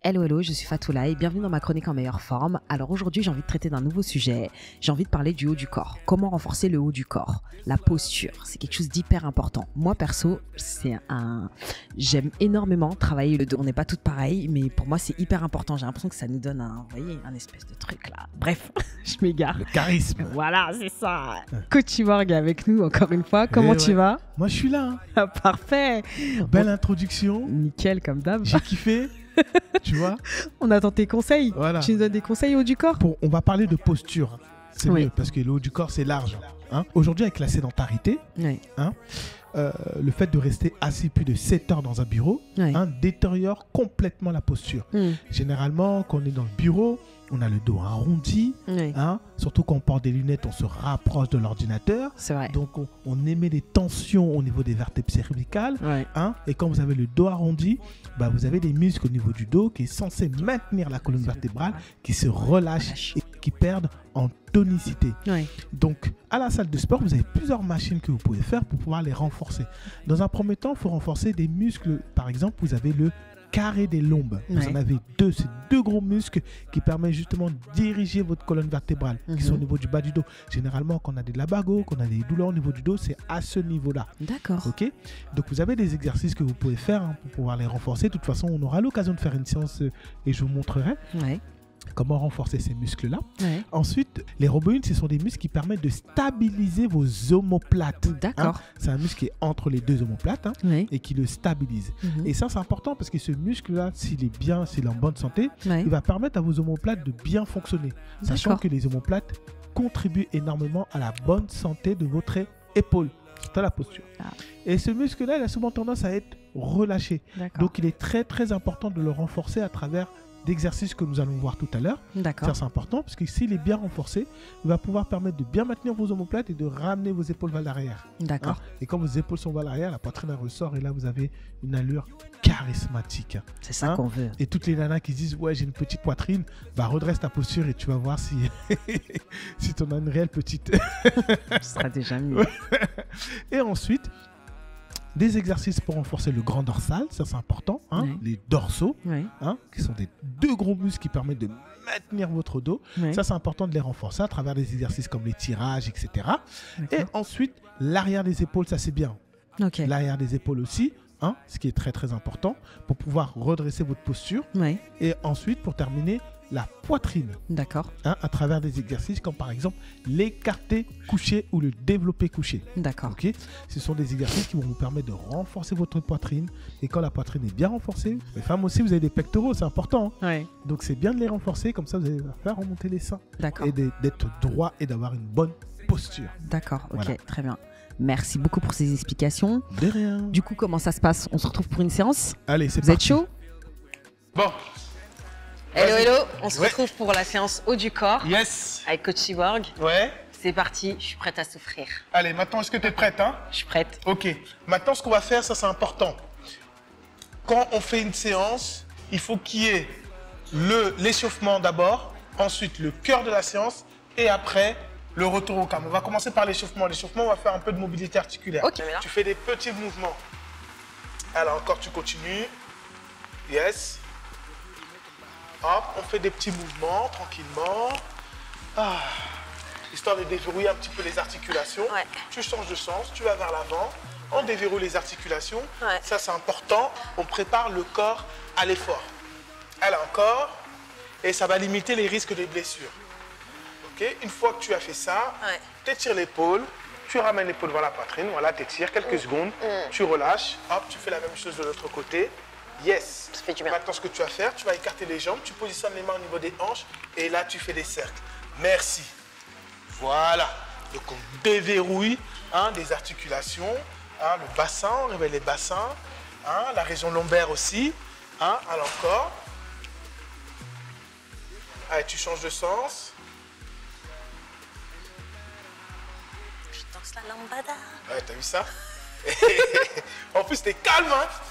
Hello, hello, je suis Fatoula et bienvenue dans ma chronique en meilleure forme. Alors aujourd'hui, j'ai envie de traiter d'un nouveau sujet. J'ai envie de parler du haut du corps. Comment renforcer le haut du corps? La posture, c'est quelque chose d'hyper important. Moi, perso, j'aime énormément travailler le dos. On n'est pas toutes pareilles, mais pour moi, c'est hyper important. J'ai l'impression que ça nous donne un espèce de truc là. Bref, je m'égare. Le charisme. Voilà, c'est ça. Coach Cyborg est avec nous encore une fois. Comment tu vas? Moi, je suis là. Ah, parfait. Belle introduction. Nickel, comme d'hab. J'ai kiffé. Tu vois? On attend tes conseils. Voilà. Tu nous donnes des conseils au haut du corps? On va parler de posture. C'est Oui. mieux parce que le haut du corps, c'est large. Hein? Aujourd'hui, avec la sédentarité, Oui. le fait de rester assis plus de 7 heures dans un bureau Oui. détériore complètement la posture. Généralement, quand on est dans le bureau, on a le dos arrondi. Oui. Surtout quand on porte des lunettes, on se rapproche de l'ordinateur. C'est vrai. Donc, on émet des tensions au niveau des vertèbres cervicales. Ouais. Et quand vous avez le dos arrondi, vous avez des muscles au niveau du dos qui est censé maintenir la colonne vertébrale, qui se relâchent et qui perdent en tonicité. Ouais. Donc, à la salle de sport, vous avez plusieurs machines que vous pouvez faire pour pouvoir les renforcer. Dans un premier temps, il faut renforcer des muscles. Par exemple, vous avez le carré des lombes. Vous en avez deux. C'est deux gros muscles qui permettent justement de diriger votre colonne vertébrale, qui sont au niveau du bas du dos. Généralement, quand on a des labagos, quand on a des douleurs au niveau du dos, c'est à ce niveau-là. D'accord. Ok. Donc, vous avez des exercices que vous pouvez faire pour pouvoir les renforcer. De toute façon, on aura l'occasion de faire une séance et je vous montrerai. Ouais. Comment renforcer ces muscles-là. Ouais. Ensuite, les rhomboïdes, ce sont des muscles qui permettent de stabiliser vos omoplates. D'accord. C'est un muscle qui est entre les deux omoplates Ouais. et qui le stabilise. Et ça, c'est important parce que ce muscle-là, s'il est bien, s'il est en bonne santé, Ouais. il va permettre à vos omoplates de bien fonctionner. Sachant D'accord. que les omoplates contribuent énormément à la bonne santé de votre épaule. C'est à la posture. Ah. Et ce muscle-là, il a souvent tendance à être relâché. D'accord. Donc, il est très, très important de le renforcer à travers d'exercices que nous allons voir tout à l'heure. D'accord. Ça, c'est important parce que s'il est bien renforcé, il va pouvoir permettre de bien maintenir vos omoplates et de ramener vos épaules vers l'arrière. D'accord. Et quand vos épaules sont vers l'arrière, la poitrine elle ressort et là, vous avez une allure charismatique. C'est ça qu'on veut. Et toutes les nanas qui disent « Ouais, j'ai une petite poitrine », redresse ta posture et tu vas voir si, si tu en as une réelle petite. Ce sera déjà mieux. Et ensuite, des exercices pour renforcer le grand dorsal, ça c'est important, les dorsaux, Ouais. qui sont des deux gros muscles qui permettent de maintenir votre dos. Ouais. Ça c'est important de les renforcer à travers des exercices comme les tirages, etc. Et D'accord. ensuite, l'arrière des épaules, ça c'est bien. Ok. L'arrière des épaules aussi, ce qui est très très important pour pouvoir redresser votre posture. Ouais. Et ensuite, pour terminer, la poitrine, D'accord. à travers des exercices comme par exemple l'écarté couché ou le développé couché. D'accord. Ok, ce sont des exercices qui vont vous permettre de renforcer votre poitrine. Et quand la poitrine est bien renforcée, les femmes aussi, vous avez des pectoraux, c'est important. Ouais. Donc c'est bien de les renforcer, comme ça vous allez faire remonter les seins. D'accord. Et d'être droit et d'avoir une bonne posture. D'accord. Ok. Voilà. Très bien. Merci beaucoup pour ces explications. De rien. Du coup, comment ça se passe? On se retrouve pour une séance? Allez, c'est Vous parti. êtes chaud? Bon. Hello, Vas-y. hello, on se Ouais. retrouve pour la séance haut du corps Yes. avec Coach Cyborg. Ouais. C'est parti, je suis prête à souffrir. Allez, maintenant, est-ce que tu es prête, Je suis prête. Ok. Maintenant, ce qu'on va faire, ça c'est important. Quand on fait une séance, il faut qu'il y ait l'échauffement d'abord, ensuite le cœur de la séance et après le retour au calme. On va commencer par l'échauffement. L'échauffement, on va faire un peu de mobilité articulaire. Ok. Tu fais des petits mouvements. Alors encore, tu continues. Yes. Hop, on fait des petits mouvements tranquillement. Histoire de déverrouiller un petit peu les articulations. Ouais. Tu changes de sens, tu vas vers l'avant. On déverrouille les articulations. Ouais. Ça, c'est important. On prépare le corps à l'effort. Allez, encore. Et ça va limiter les risques de blessures. Ok. Une fois que tu as fait ça, Ouais. tu étires l'épaule. Tu ramènes l'épaule vers la poitrine. Voilà, tu étires quelques secondes. Tu relâches. Hop, tu fais la même chose de l'autre côté. Yes. Ça fait du bien. Maintenant, ce que tu vas faire, tu vas écarter les jambes. Tu positionnes les mains au niveau des hanches. Et là, tu fais des cercles. Merci. Voilà. Donc, on déverrouille des articulations. Le bassin, on réveille les bassins. La région lombaire aussi. Alors encore. Allez, tu changes de sens. Je danse la lambada. Ouais, t'as vu ça? En plus, t'es calme,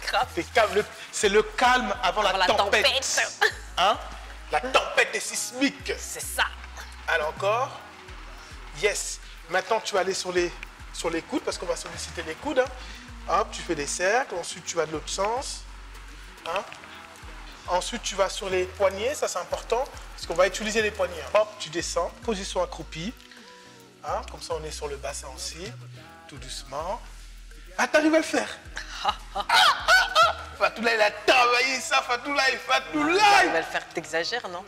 Grave. T'es calme. C'est le calme avant la tempête. La tempête est sismique. C'est ça. Allez, encore. Yes. Maintenant, tu vas aller sur les coudes parce qu'on va solliciter les coudes. Hop, tu fais des cercles. Ensuite, tu vas de l'autre sens. Ensuite, tu vas sur les poignets, ça c'est important, parce qu'on va utiliser les poignets. Hop, tu descends, position accroupie. Hein, comme ça, on est sur le bassin aussi, tout doucement. Ah, t'arrives à le faire. Fatoula, il a travaillé ça, Fatoula. Il va le faire, t'exagères, non?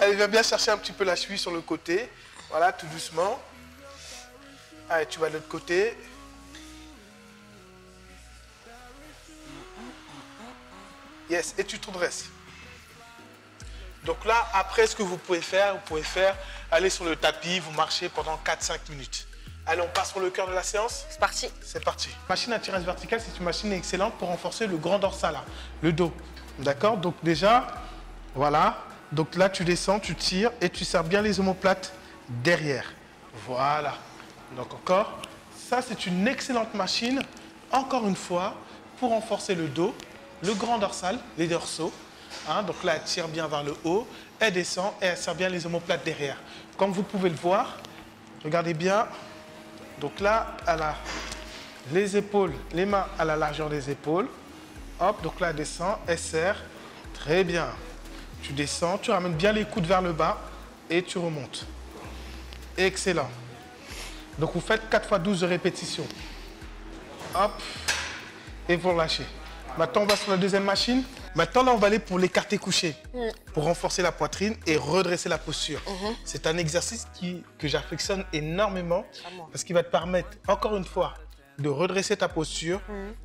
Elle va bien chercher un petit peu la cheville sur le côté. Voilà, tout doucement. Allez, tu vas de l'autre côté. Yes, et tu te redresses. Donc là, après, ce que vous pouvez faire, aller sur le tapis, vous marchez pendant 4-5 minutes. Allez, on passe sur le cœur de la séance. C'est parti. C'est parti. Machine à tirage vertical, c'est une machine excellente pour renforcer le grand dorsal, le dos. D'accord? Donc déjà, voilà. Donc là, tu descends, tu tires et tu serres bien les omoplates derrière. Voilà. Donc encore, ça c'est une excellente machine, encore une fois, pour renforcer le dos, le grand dorsal, les dorsaux. Hein, donc là, elle tire bien vers le haut, elle descend et elle serre bien les omoplates derrière. Comme vous pouvez le voir, regardez bien. Donc là, elle a les épaules, les mains à la largeur des épaules. Hop, donc là, elle descend, elle serre. Très bien. Tu descends, tu ramènes bien les coudes vers le bas et tu remontes. Excellent. Donc vous faites 4 x 12 répétitions. Hop, et vous relâchez. Maintenant, on va sur la deuxième machine. Maintenant, là, on va aller pour l'écarté couché, pour renforcer la poitrine et redresser la posture. C'est un exercice que j'affectionne énormément parce qu'il va te permettre, encore une fois, de redresser ta posture,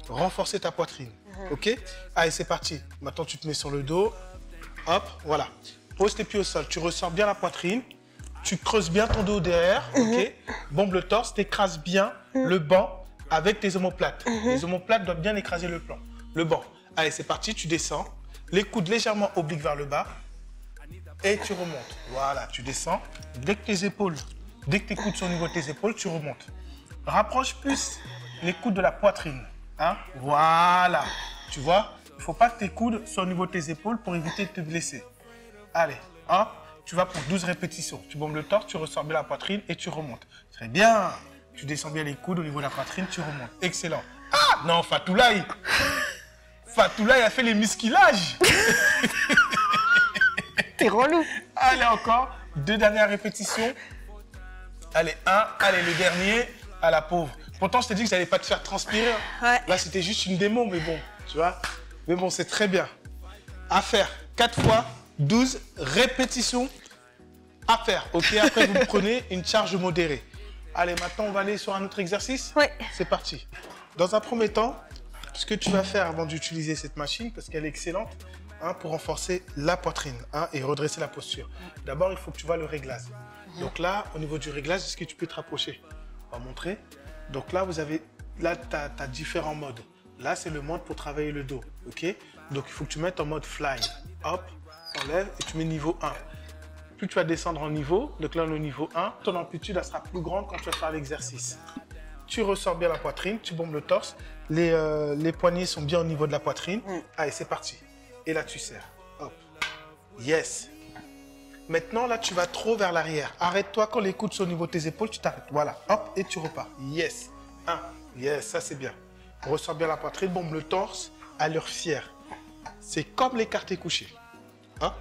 renforcer ta poitrine. OK? Allez, c'est parti. Maintenant, tu te mets sur le dos. Hop, voilà. Pose tes pieds au sol. Tu ressors bien la poitrine. Tu creuses bien ton dos derrière. OK? Bombe le torse. Tu écrases bien le banc avec tes omoplates. Les omoplates doivent bien écraser le banc. Allez, c'est parti, tu descends. Les coudes légèrement obliques vers le bas. Et tu remontes. Voilà, tu descends. Dès que tes coudes sont au niveau de tes épaules, tu remontes. Rapproche plus les coudes de la poitrine. Hein? Voilà. Tu vois, il ne faut pas que tes coudes soient au niveau de tes épaules pour éviter de te blesser. Allez, hop, tu vas pour 12 répétitions. Tu bombes le torse, tu ressors bien la poitrine et tu remontes. Très bien. Tu descends bien les coudes au niveau de la poitrine, tu remontes. Excellent. Ah non, Fatoulaye a fait les musculages. T'es relou. Allez, encore. 2 dernières répétitions. Allez, 1. Allez, le dernier. À la pauvre. Pourtant, je t'ai dit que je n'allais pas te faire transpirer. Ouais. Là, c'était juste une démo, mais bon, tu vois. Mais bon, c'est très bien. À faire 4 fois 12 répétitions à faire. OK, après, vous prenez une charge modérée. Allez, maintenant, on va aller sur un autre exercice. Oui. C'est parti. Dans un premier temps, ce que tu vas faire avant d'utiliser cette machine, parce qu'elle est excellente, hein, pour renforcer la poitrine, hein, et redresser la posture. D'abord, il faut que tu vois le réglage. Donc là, au niveau du réglage, est-ce que tu peux te rapprocher? On va montrer. Donc là, tu as différents modes. Là, c'est le mode pour travailler le dos. OK? Donc, il faut que tu mettes en mode fly. Hop, t'enlèves et tu mets niveau 1. Plus tu vas descendre en niveau, donc là, le niveau 1, ton amplitude elle sera plus grande quand tu vas faire l'exercice. Tu ressors bien la poitrine, tu bombes le torse. Les poignets sont bien au niveau de la poitrine. Allez, c'est parti. Et là, tu serres. Hop. Yes. Maintenant, là, tu vas trop vers l'arrière. Arrête-toi quand les coudes sont au niveau de tes épaules, tu t'arrêtes. Voilà. Hop, et tu repars. Yes. 1. Yes, ça, c'est bien. Ressors bien la poitrine, bombe le torse, allure fière. C'est comme l'écarté couché. Hein?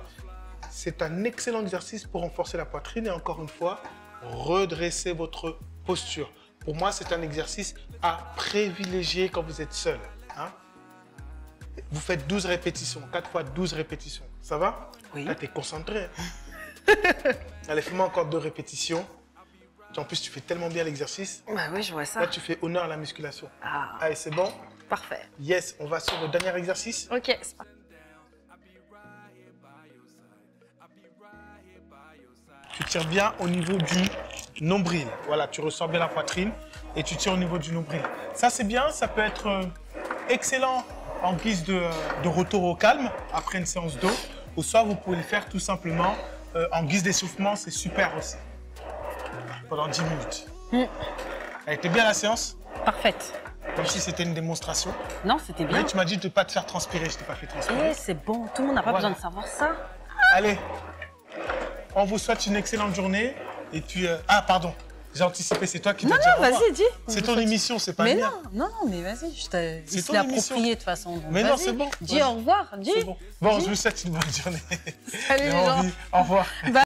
C'est un excellent exercice pour renforcer la poitrine et encore une fois, redresser votre posture. Pour moi, c'est un exercice à privilégier quand vous êtes seul. Hein? Vous faites 12 répétitions, 4 fois 12 répétitions. Ça va? Oui. Là, tu es concentré. Allez, fais-moi encore 2 répétitions. En plus, tu fais tellement bien l'exercice. Bah oui, je vois ça. Là, tu fais honneur à la musculation. Ah. Allez, c'est bon? Parfait. Yes, on va sur le dernier exercice. Ok, c'est parti. Tu tires bien au niveau du nombril. Voilà, tu ressors bien la poitrine et tu tires au niveau du nombril. Ça, c'est bien. Ça peut être excellent en guise de retour au calme après une séance d'eau. Ou soit, vous pouvez le faire tout simplement en guise d'échauffement. C'est super aussi. Pendant 10 minutes. Elle était bien la séance? Parfaite. Comme si c'était une démonstration. Non, c'était bien. Mais tu m'as dit de ne pas te faire transpirer. Je ne t'ai pas fait transpirer. Eh, c'est bon. Tout le monde n'a pas besoin de savoir ça. Allez. On vous souhaite une excellente journée. Et puis, ah, pardon. J'ai anticipé, c'est toi qui dois Non, dire non, au revoir. vas-y, dis. C'est ton émission, c'est pas Mais mien. non, mais vas-y, je t'ai C'est ton approprié émission. de toute façon. Donc Mais non, vas-y. c'est bon. Dis au revoir, dis. C'est bon. Bon, Dis. je vous souhaite une bonne journée. Salut les J'ai gens. envie. Au revoir.